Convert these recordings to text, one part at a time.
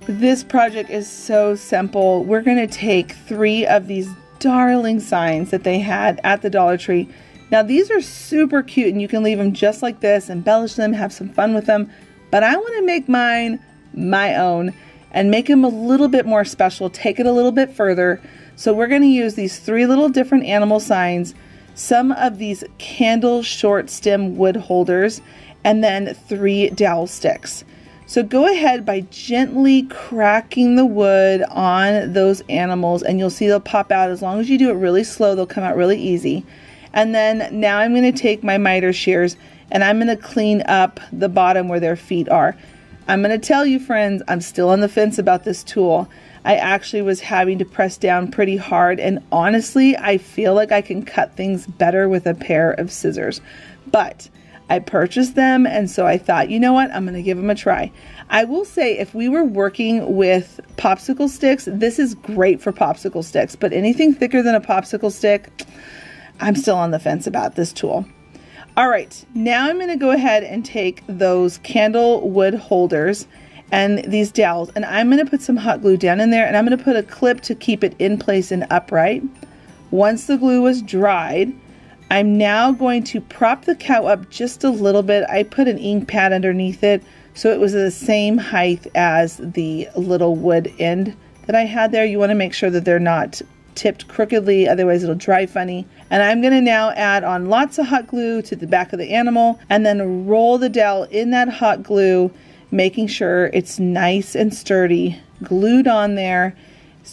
This project is so simple. We're going to take 3 of these darling signs that they had at the Dollar Tree. Now these are super cute and you can leave them just like this, embellish them, have some fun with them. But I want to make mine my own and make them a little bit more special, take it a little bit further. So we're going to use these 3 little different animal signs, some of these candle short stem wood holders, and then 3 dowel sticks. So go ahead by gently cracking the wood on those animals and you'll see they'll pop out. As long as you do it really slow, they'll come out really easy. And then now I'm going to take my miter shears and I'm going to clean up the bottom where their feet are. I'm going to tell you, friends, I'm still on the fence about this tool. I actually was having to press down pretty hard, and honestly, I feel like I can cut things better with a pair of scissors. But I purchased them, and so I thought, you know what, I'm going to give them a try. I will say, if we were working with popsicle sticks, this is great for popsicle sticks, but anything thicker than a popsicle stick, I'm still on the fence about this tool. All right, now I'm going to go ahead and take those candle wood holders and these dowels, and I'm going to put some hot glue down in there, and I'm going to put a clip to keep it in place and upright. Once the glue was dried, I'm now going to prop the cow up just a little bit. I put an ink pad underneath it so it was the same height as the little wood end that I had there. You want to make sure that they're not tipped crookedly, otherwise it'll dry funny. And I'm going to now add on lots of hot glue to the back of the animal and then roll the dowel in that hot glue, making sure it's nice and sturdy, glued on there,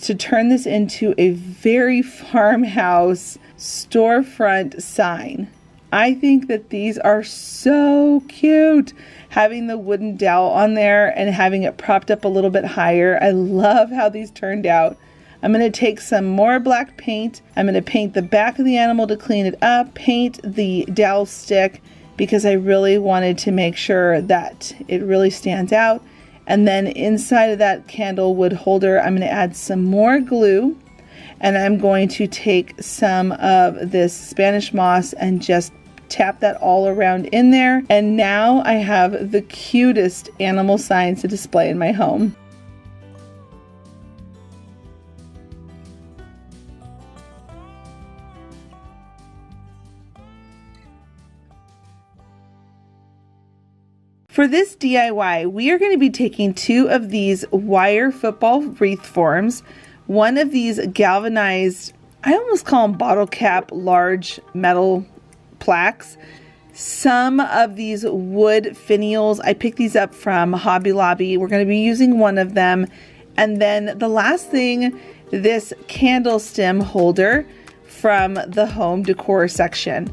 to turn this into a very farmhouse storefront sign. I think that these are so cute. Having the wooden dowel on there and having it propped up a little bit higher. I love how these turned out. I'm going to take some more black paint. I'm going to paint the back of the animal to clean it up, paint the dowel stick, because I really wanted to make sure that it really stands out. And then inside of that candle wood holder, I'm going to add some more glue, and I'm going to take some of this Spanish moss and just tap that all around in there. And now I have the cutest animal signs to display in my home. For this DIY, we are going to be taking 2 of these wire football wreath forms, one of these galvanized, I almost call them bottle cap, large metal plaques, some of these wood finials. I picked these up from Hobby Lobby. We're going to be using one of them. And then the last thing, this candle stem holder from the home decor section.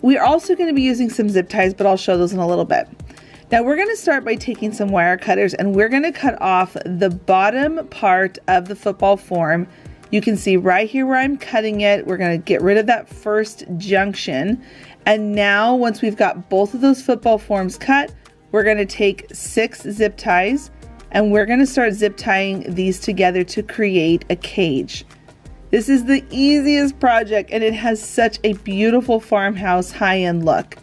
We're also going to be using some zip ties, but I'll show those in a little bit. Now we're going to start by taking some wire cutters and we're going to cut off the bottom part of the football form. You can see right here where I'm cutting it. We're going to get rid of that first junction. And now once we've got both of those football forms cut, we're going to take 6 zip ties and we're going to start zip tying these together to create a cage. This is the easiest project and it has such a beautiful farmhouse high-end look.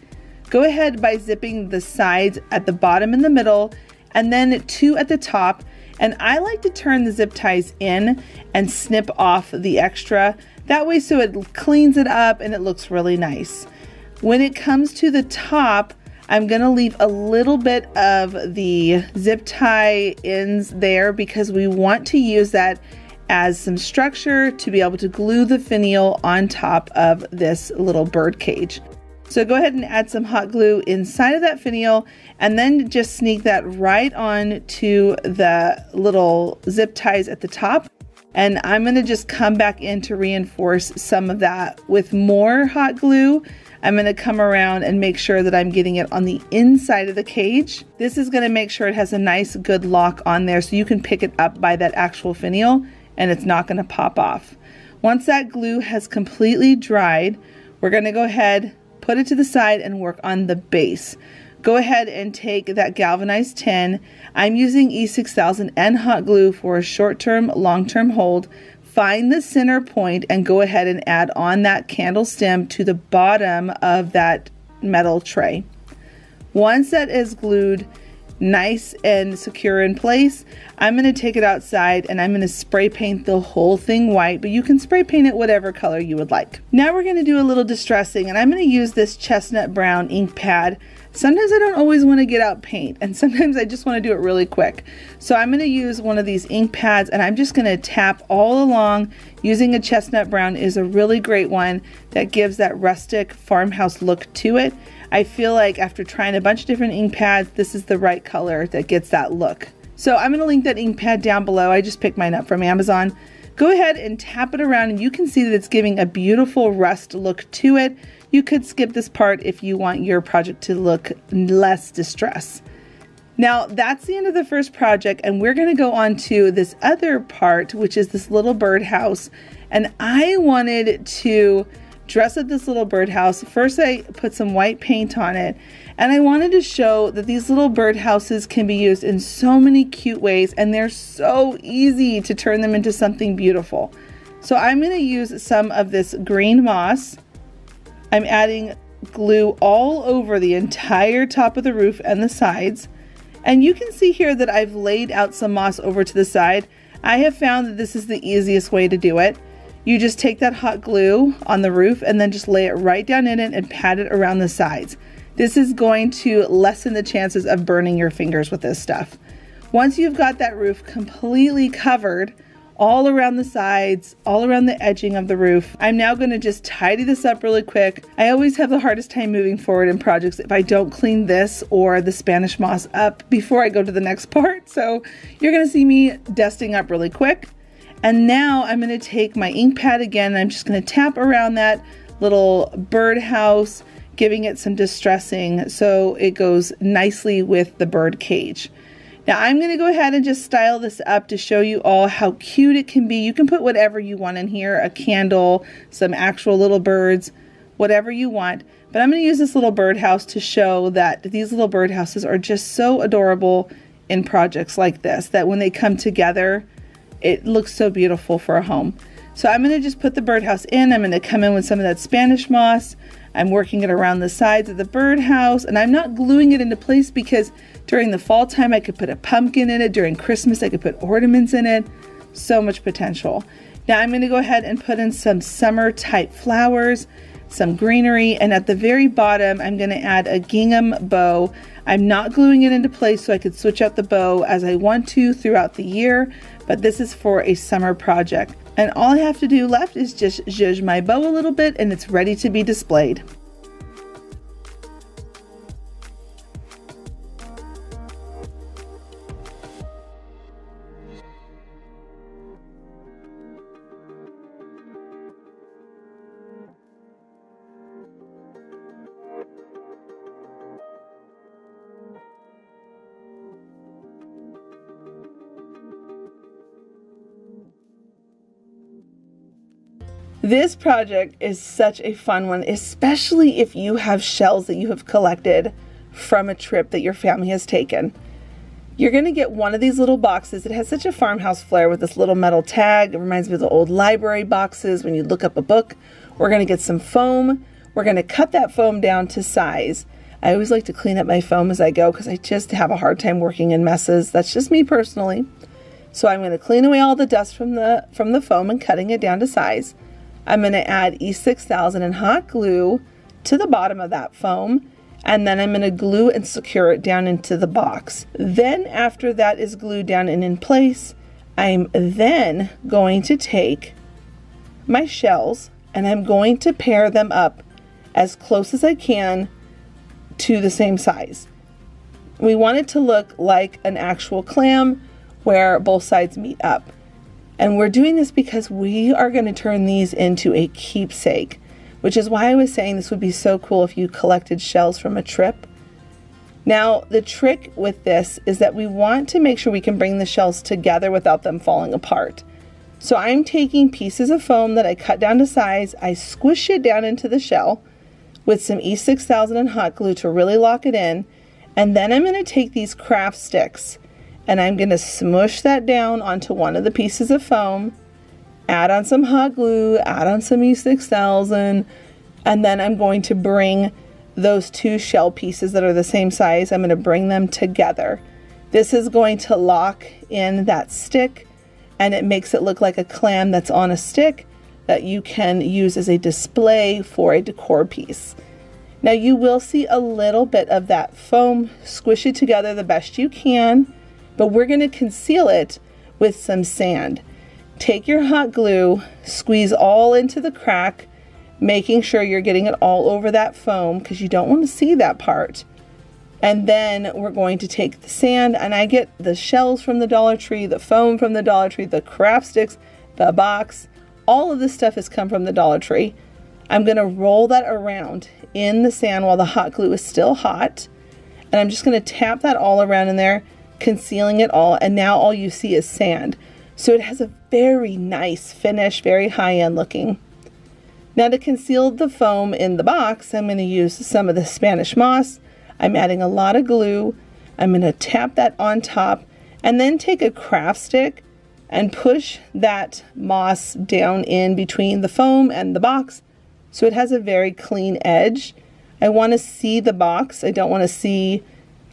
Go ahead by zipping the sides at the bottom and the middle, and then 2 at the top. And I like to turn the zip ties in and snip off the extra. That way so it cleans it up and it looks really nice. When it comes to the top, I'm going to leave a little bit of the zip tie ends there because we want to use that as some structure to be able to glue the finial on top of this little bird cage. So go ahead and add some hot glue inside of that finial and then just sneak that right on to the little zip ties at the top. And I'm going to just come back in to reinforce some of that with more hot glue. I'm going to come around and make sure that I'm getting it on the inside of the cage. This is going to make sure it has a nice good lock on there so you can pick it up by that actual finial and it's not going to pop off. Once that glue has completely dried, we're going to go ahead, put it to the side and work on the base. Go ahead and take that galvanized tin. I'm using E6000 and hot glue for a short-term, long-term hold. Find the center point and go ahead and add on that candle stem to the bottom of that metal tray. Once that is glued, nice and secure in place, I'm going to take it outside and I'm going to spray paint the whole thing white, but you can spray paint it whatever color you would like. Now we're going to do a little distressing, and I'm going to use this chestnut brown ink pad. Sometimes I don't always want to get out paint, and sometimes I just want to do it really quick. So I'm going to use one of these ink pads, and I'm just going to tap all along. Using a chestnut brown is a really great one that gives that rustic farmhouse look to it. I feel like after trying a bunch of different ink pads, this is the right color that gets that look. So I'm going to link that ink pad down below. I just picked mine up from Amazon. Go ahead and tap it around, and you can see that it's giving a beautiful rust look to it. You could skip this part if you want your project to look less distress. Now that's the end of the first project, and we're going to go on to this other part, which is this little birdhouse. And I wanted to dress up this little birdhouse. First I put some white paint on it, and I wanted to show that these little birdhouses can be used in so many cute ways, and they're so easy to turn them into something beautiful. So I'm going to use some of this green moss. I'm adding glue all over the entire top of the roof and the sides. And you can see here that I've laid out some moss over to the side. I have found that this is the easiest way to do it. You just take that hot glue on the roof and then just lay it right down in it and pat it around the sides. This is going to lessen the chances of burning your fingers with this stuff. Once you've got that roof completely covered, all around the sides, all around the edging of the roof, I'm now going to just tidy this up really quick. I always have the hardest time moving forward in projects if I don't clean this or the Spanish moss up before I go to the next part. So you're going to see me dusting up really quick. And now I'm going to take my ink pad again, and I'm just going to tap around that little birdhouse, giving it some distressing so it goes nicely with the bird cage. Now I'm going to go ahead and just style this up to show you all how cute it can be. You can put whatever you want in here, a candle, some actual little birds, whatever you want. But I'm going to use this little birdhouse to show that these little birdhouses are just so adorable in projects like this, that when they come together, it looks so beautiful for a home. So I'm going to just put the birdhouse in. I'm going to come in with some of that Spanish moss. I'm working it around the sides of the birdhouse, and I'm not gluing it into place because during the fall time I could put a pumpkin in it. During Christmas I could put ornaments in it. So much potential. Now I'm going to go ahead and put in some summer type flowers, some greenery, and at the very bottom I'm going to add a gingham bow. I'm not gluing it into place so I could switch out the bow as I want to throughout the year, but this is for a summer project. And all I have to do left is just zhuzh my bow a little bit, and it's ready to be displayed. This project is such a fun one, especially if you have shells that you have collected from a trip that your family has taken. You're going to get one of these little boxes. It has such a farmhouse flair with this little metal tag. It reminds me of the old library boxes when you look up a book. We're going to get some foam. We're going to cut that foam down to size. I always like to clean up my foam as I go because I just have a hard time working in messes. That's just me personally. So I'm going to clean away all the dust from the foam and cutting it down to size. I'm going to add E6000 and hot glue to the bottom of that foam, and then I'm going to glue and secure it down into the box. Then after that is glued down and in place, I'm then going to take my shells and I'm going to pair them up as close as I can to the same size. We want it to look like an actual clam where both sides meet up. And we're doing this because we are going to turn these into a keepsake, which is why I was saying this would be so cool if you collected shells from a trip. Now, the trick with this is that we want to make sure we can bring the shells together without them falling apart. So I'm taking pieces of foam that I cut down to size, I squish it down into the shell with some E6000 and hot glue to really lock it in, and then I'm going to take these craft sticks and I'm going to smush that down onto one of the pieces of foam, add on some hot glue, add on some E6000, and then I'm going to bring those two shell pieces that are the same size, I'm going to bring them together. This is going to lock in that stick, and it makes it look like a clam that's on a stick that you can use as a display for a decor piece. Now you will see a little bit of that foam. Squish it together the best you can, but we're going to conceal it with some sand. Take your hot glue, squeeze all into the crack, making sure you're getting it all over that foam because you don't want to see that part. And then we're going to take the sand, and I get the shells from the Dollar Tree, the foam from the Dollar Tree, the craft sticks, the box. All of this stuff has come from the Dollar Tree. I'm going to roll that around in the sand while the hot glue is still hot. And I'm just going to tap that all around in there, concealing it all. And now all you see is sand. So it has a very nice finish, very high-end looking. Now to conceal the foam in the box, I'm going to use some of the Spanish moss. I'm adding a lot of glue. I'm going to tap that on top and then take a craft stick and push that moss down in between the foam and the box so it has a very clean edge. I want to see the box. I don't want to see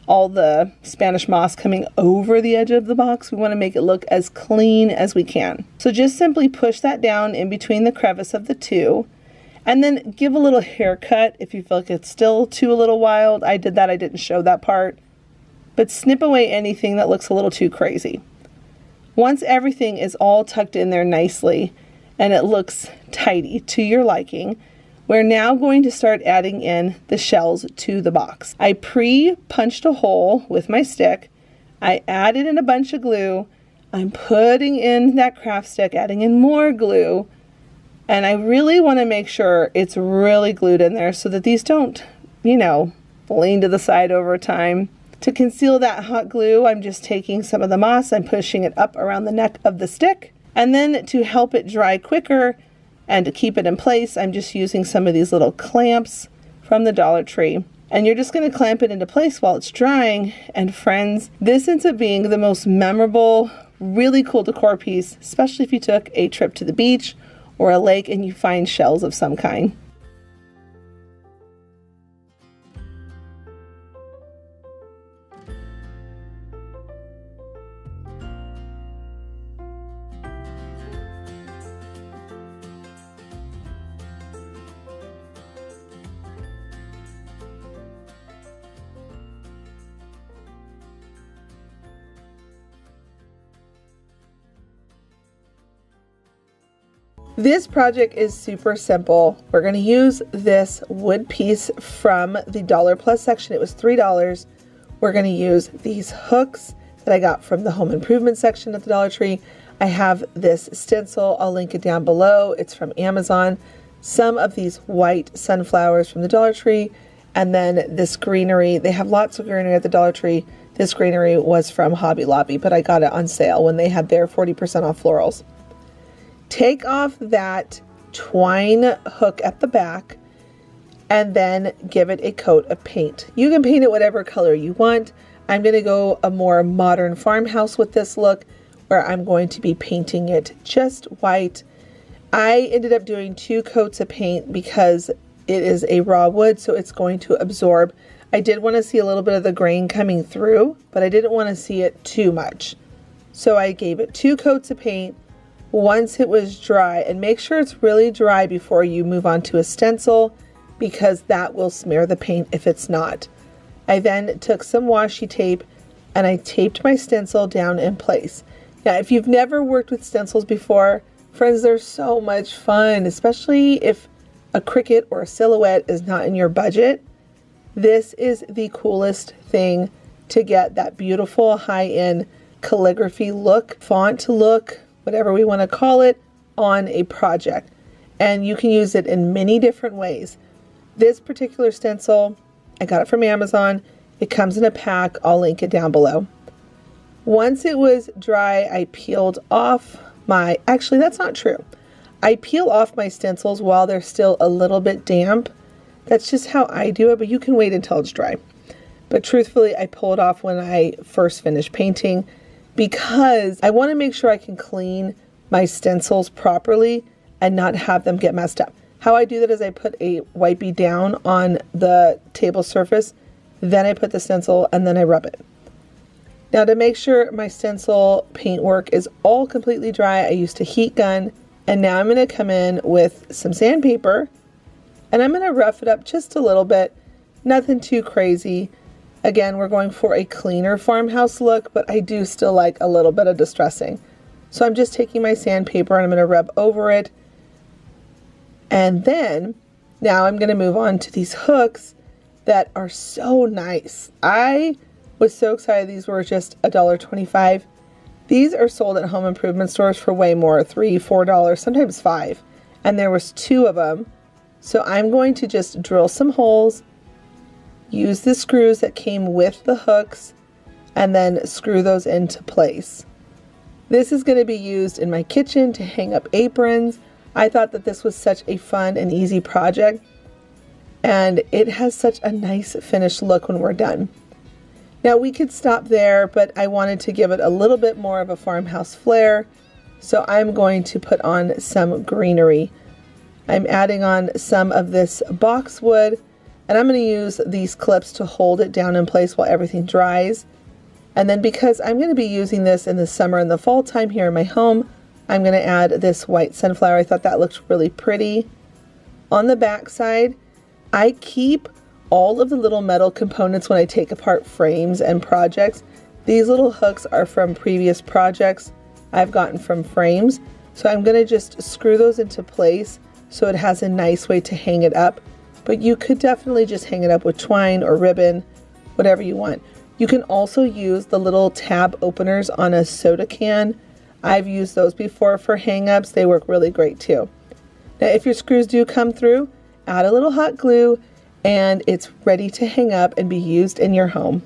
all the Spanish moss coming over the edge of the box. We want to make it look as clean as we can. So just simply push that down in between the crevice of the two, and then give a little haircut if you feel like it's still too a little wild. I did that, I didn't show that part. But snip away anything that looks a little too crazy. Once everything is all tucked in there nicely and it looks tidy to your liking, we're now going to start adding in the shells to the box. I pre-punched a hole with my stick. I added in a bunch of glue. I'm putting in that craft stick, adding in more glue. And I really want to make sure it's really glued in there so that these don't, lean to the side over time. To conceal that hot glue, I'm just taking some of the moss, I'm pushing it up around the neck of the stick. And then to help it dry quicker, and to keep it in place, I'm just using some of these little clamps from the Dollar Tree. And you're just going to clamp it into place while it's drying. And friends, this ends up being the most memorable, really cool decor piece, especially if you took a trip to the beach or a lake and you find shells of some kind. This project is super simple. We're going to use this wood piece from the Dollar Plus section. It was $3. We're going to use these hooks that I got from the home improvement section at the Dollar Tree. I have this stencil. I'll link it down below. It's from Amazon. Some of these white sunflowers from the Dollar Tree, and then this greenery. They have lots of greenery at the Dollar Tree. This greenery was from Hobby Lobby, but I got it on sale when they had their 40% off florals. Take off that twine hook at the back and then give it a coat of paint. You can paint it whatever color you want. I'm going to go a more modern farmhouse with this look where I'm going to be painting it just white. I ended up doing 2 coats of paint because it is a raw wood, so it's going to absorb. I did want to see a little bit of the grain coming through, but I didn't want to see it too much. So I gave it 2 coats of paint. Once it was dry, and make sure it's really dry before you move on to a stencil because that will smear the paint if it's not. I then took some washi tape and I taped my stencil down in place. Now, if you've never worked with stencils before, friends, they're so much fun, especially if a cricket or a silhouette is not in your budget. This is the coolest thing to get that beautiful high-end calligraphy look, font look, whatever we want to call it, on a project. And you can use it in many different ways. This particular stencil, I got it from Amazon. It comes in a pack. I'll link it down below. Once it was dry, I peeled off my, actually that's not true. I peel off my stencils while they're still a little bit damp. That's just how I do it, but you can wait until it's dry. But truthfully, I pull it off when I first finish painting, because I want to make sure I can clean my stencils properly and not have them get messed up. How I do that is I put a wipey down on the table surface, then I put the stencil, and then I rub it. Now to make sure my stencil paintwork is all completely dry, I used a heat gun, and now I'm going to come in with some sandpaper, and I'm going to rough it up just a little bit, nothing too crazy. Again, we're going for a cleaner farmhouse look, but I do still like a little bit of distressing. So I'm just taking my sandpaper and I'm going to rub over it. And then, now I'm going to move on to these hooks that are so nice. I was so excited these were just $1.25. These are sold at home improvement stores for way more, $3, $4, sometimes $5. And there was 2 of them. So I'm going to just drill some holes, use the screws that came with the hooks, and then screw those into place. This is going to be used in my kitchen to hang up aprons. I thought that this was such a fun and easy project, and it has such a nice finished look when we're done. Now we could stop there, but I wanted to give it a little bit more of a farmhouse flair, so I'm going to put on some greenery. I'm adding on some of this boxwood, and I'm going to use these clips to hold it down in place while everything dries. And then because I'm going to be using this in the summer and the fall time here in my home, I'm going to add this white sunflower. I thought that looked really pretty. On the back side, I keep all of the little metal components when I take apart frames and projects. These little hooks are from previous projects I've gotten from frames. So I'm going to just screw those into place so it has a nice way to hang it up. But you could definitely just hang it up with twine or ribbon, whatever you want. You can also use the little tab openers on a soda can. I've used those before for hang-ups. They work really great too. Now if your screws do come through, add a little hot glue and it's ready to hang up and be used in your home.